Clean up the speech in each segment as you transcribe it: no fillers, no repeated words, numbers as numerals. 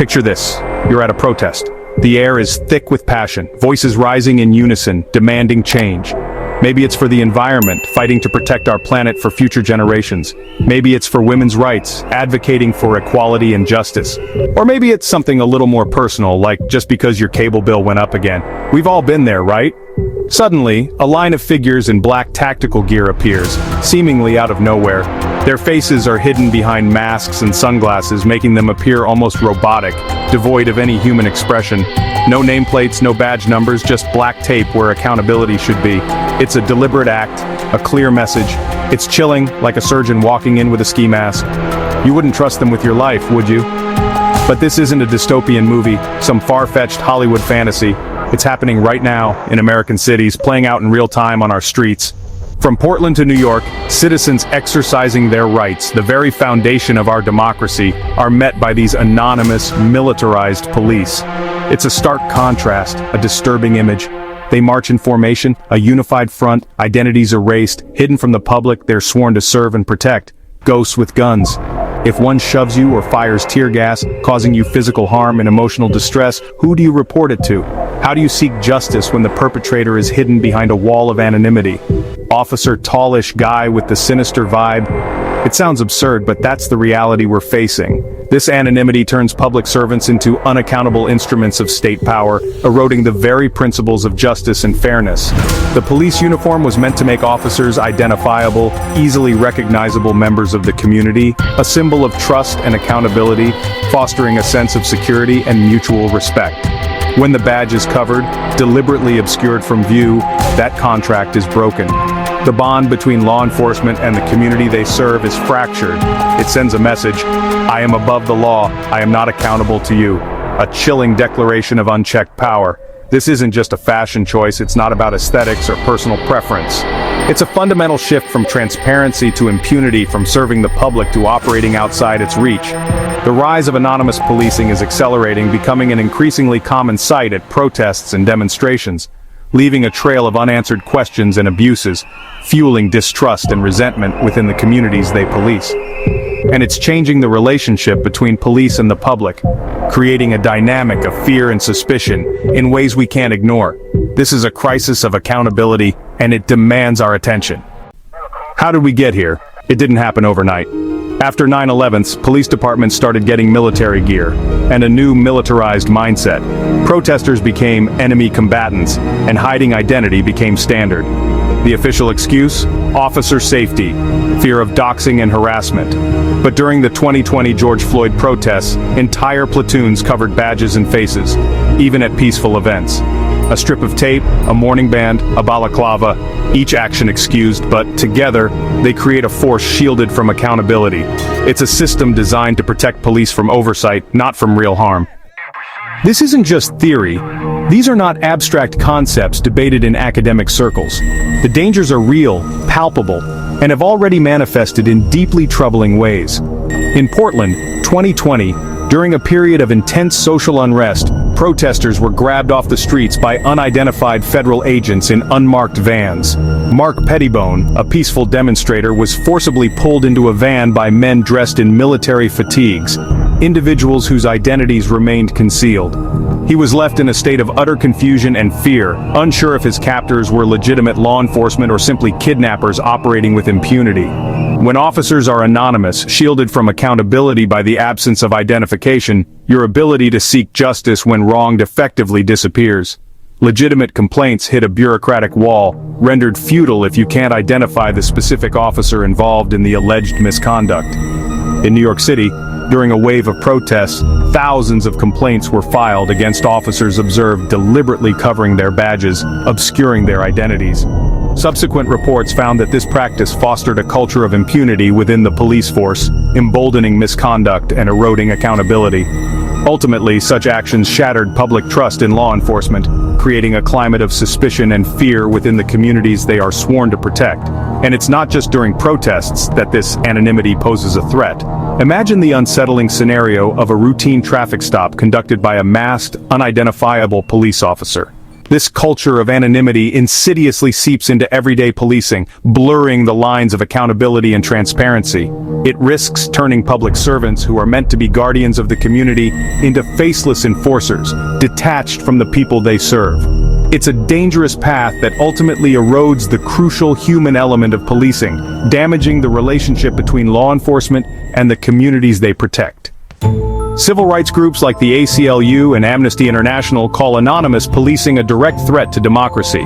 Picture this. You're at a protest. The air is thick with passion, voices rising in unison, demanding change. Maybe it's for the environment, fighting to protect our planet for future generations. Maybe it's for women's rights, advocating for equality and justice. Or maybe it's something a little more personal, like just because your cable bill went up again. We've all been there, right? Suddenly, a line of figures in black tactical gear appears, seemingly out of nowhere. Their faces are hidden behind masks and sunglasses, making them appear almost robotic, devoid of any human expression. No nameplates, no badge numbers, just black tape where accountability should be. It's a deliberate act, a clear message. It's chilling, like a surgeon walking in with a ski mask. You wouldn't trust them with your life, would you? But this isn't a dystopian movie, some far-fetched Hollywood fantasy. It's happening right now in American cities, playing out in real time on our streets. From Portland to New York, citizens exercising their rights, the very foundation of our democracy, are met by these anonymous, militarized police. It's a stark contrast, a disturbing image. They march in formation, a unified front, identities erased, hidden from the public, they're sworn to serve and protect. Ghosts with guns. If one shoves you or fires tear gas, causing you physical harm and emotional distress, who do you report it to? How do you seek justice when the perpetrator is hidden behind a wall of anonymity? Officer tallish guy with the sinister vibe? It sounds absurd, but that's the reality we're facing. This anonymity turns public servants into unaccountable instruments of state power, eroding the very principles of justice and fairness. The police uniform was meant to make officers identifiable, easily recognizable members of the community, a symbol of trust and accountability, fostering a sense of security and mutual respect. When the badge is covered, deliberately obscured from view, that contract is broken. The bond between law enforcement and the community they serve is fractured. It sends a message: I am above the law, I am not accountable to you. A chilling declaration of unchecked power. This isn't just a fashion choice, it's not about aesthetics or personal preference. It's a fundamental shift from transparency to impunity, from serving the public to operating outside its reach. The rise of anonymous policing is accelerating, becoming an increasingly common sight at protests and demonstrations, leaving a trail of unanswered questions and abuses, fueling distrust and resentment within the communities they police. And it's changing the relationship between police and the public, creating a dynamic of fear and suspicion in ways we can't ignore. This is a crisis of accountability, and it demands our attention. How did we get here? It didn't happen overnight. After 9/11, police departments started getting military gear, and a new militarized mindset. Protesters became enemy combatants, and hiding identity became standard. The official excuse? Officer safety, fear of doxing and harassment. But during the 2020 George Floyd protests, entire platoons covered badges and faces, even at peaceful events. A strip of tape, a morning band, a balaclava, each action excused, but together, they create a force shielded from accountability. It's a system designed to protect police from oversight, not from real harm. This isn't just theory. These are not abstract concepts debated in academic circles. The dangers are real, palpable, and have already manifested in deeply troubling ways. In Portland, 2020, during a period of intense social unrest, protesters were grabbed off the streets by unidentified federal agents in unmarked vans. Mark Pettibone, a peaceful demonstrator, was forcibly pulled into a van by men dressed in military fatigues, individuals whose identities remained concealed. He was left in a state of utter confusion and fear, unsure if his captors were legitimate law enforcement or simply kidnappers operating with impunity. When officers are anonymous, shielded from accountability by the absence of identification, your ability to seek justice when wronged effectively disappears. Legitimate complaints hit a bureaucratic wall, rendered futile if you can't identify the specific officer involved in the alleged misconduct. In New York City, during a wave of protests, thousands of complaints were filed against officers observed deliberately covering their badges, obscuring their identities. Subsequent reports found that this practice fostered a culture of impunity within the police force, emboldening misconduct and eroding accountability. Ultimately, such actions shattered public trust in law enforcement, creating a climate of suspicion and fear within the communities they are sworn to protect. And it's not just during protests that this anonymity poses a threat. Imagine the unsettling scenario of a routine traffic stop conducted by a masked, unidentifiable police officer. This culture of anonymity insidiously seeps into everyday policing, blurring the lines of accountability and transparency. It risks turning public servants who are meant to be guardians of the community into faceless enforcers, detached from the people they serve. It's a dangerous path that ultimately erodes the crucial human element of policing, damaging the relationship between law enforcement and the communities they protect. Civil rights groups like the ACLU and Amnesty International call anonymous policing a direct threat to democracy.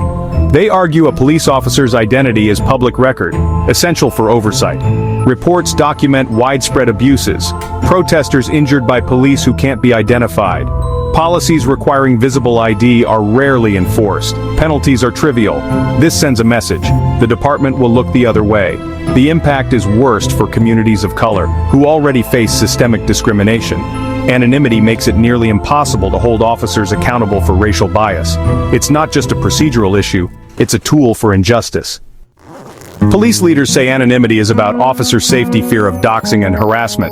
They argue a police officer's identity is public record, essential for oversight. Reports document widespread abuses, protesters injured by police who can't be identified. Policies requiring visible ID are rarely enforced. Penalties are trivial. This sends a message: the department will look the other way. The impact is worst for communities of color, who already face systemic discrimination. Anonymity makes it nearly impossible to hold officers accountable for racial bias. It's not just a procedural issue, it's a tool for injustice. Police leaders say anonymity is about officer safety, fear of doxing and harassment.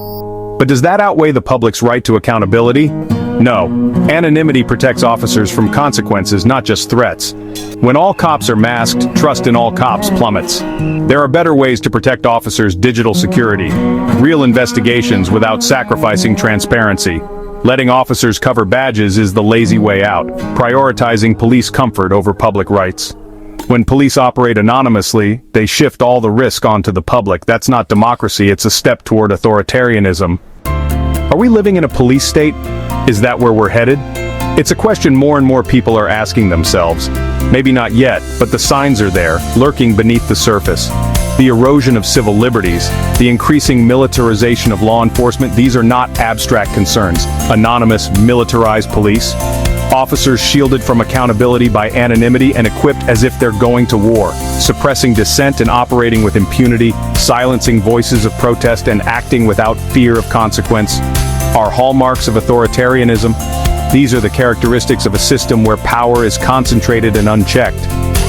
But does that outweigh the public's right to accountability? No. Anonymity protects officers from consequences, not just threats. When all cops are masked, trust in all cops plummets. There are better ways to protect officers' digital security. Real investigations without sacrificing transparency. Letting officers cover badges is the lazy way out, prioritizing police comfort over public rights. When police operate anonymously, they shift all the risk onto the public. That's not democracy, it's a step toward authoritarianism. Are we living in a police state? Is that where we're headed? It's a question more and more people are asking themselves. Maybe not yet, but the signs are there, lurking beneath the surface. The erosion of civil liberties, the increasing militarization of law enforcement, these are not abstract concerns. Anonymous, militarized police. Officers shielded from accountability by anonymity and equipped as if they're going to war, suppressing dissent and operating with impunity, silencing voices of protest and acting without fear of consequence, are hallmarks of authoritarianism. These are the characteristics of a system where power is concentrated and unchecked.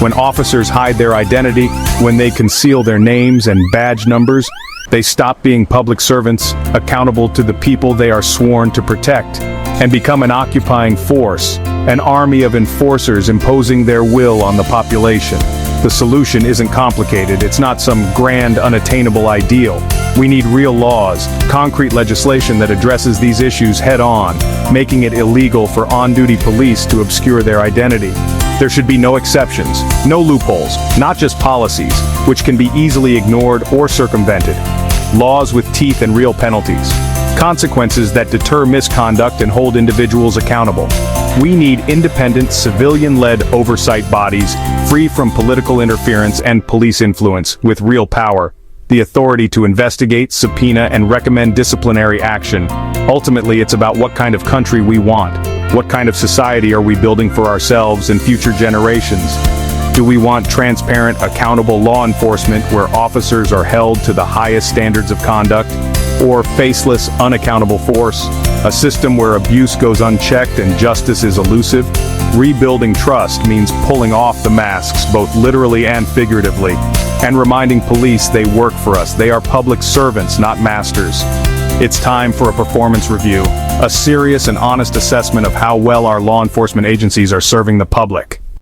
When officers hide their identity, when they conceal their names and badge numbers, they stop being public servants, accountable to the people they are sworn to protect, and become an occupying force, an army of enforcers imposing their will on the population. The solution isn't complicated, it's not some grand, unattainable ideal. We need real laws, concrete legislation that addresses these issues head-on, making it illegal for on-duty police to obscure their identity. There should be no exceptions, no loopholes, not just policies, which can be easily ignored or circumvented. Laws with teeth and real penalties. Consequences that deter misconduct and hold individuals accountable. We need independent, civilian-led oversight bodies, free from political interference and police influence, with real power, the authority to investigate, subpoena, and recommend disciplinary action. Ultimately, it's about what kind of country we want. What kind of society are we building for ourselves and future generations? Do we want transparent, accountable law enforcement where officers are held to the highest standards of conduct? Or faceless, unaccountable force? A system where abuse goes unchecked and justice is elusive? Rebuilding trust means pulling off the masks, both literally and figuratively, and reminding police they work for us. They are public servants, not masters. It's time for a performance review, a serious and honest assessment of how well our law enforcement agencies are serving the public.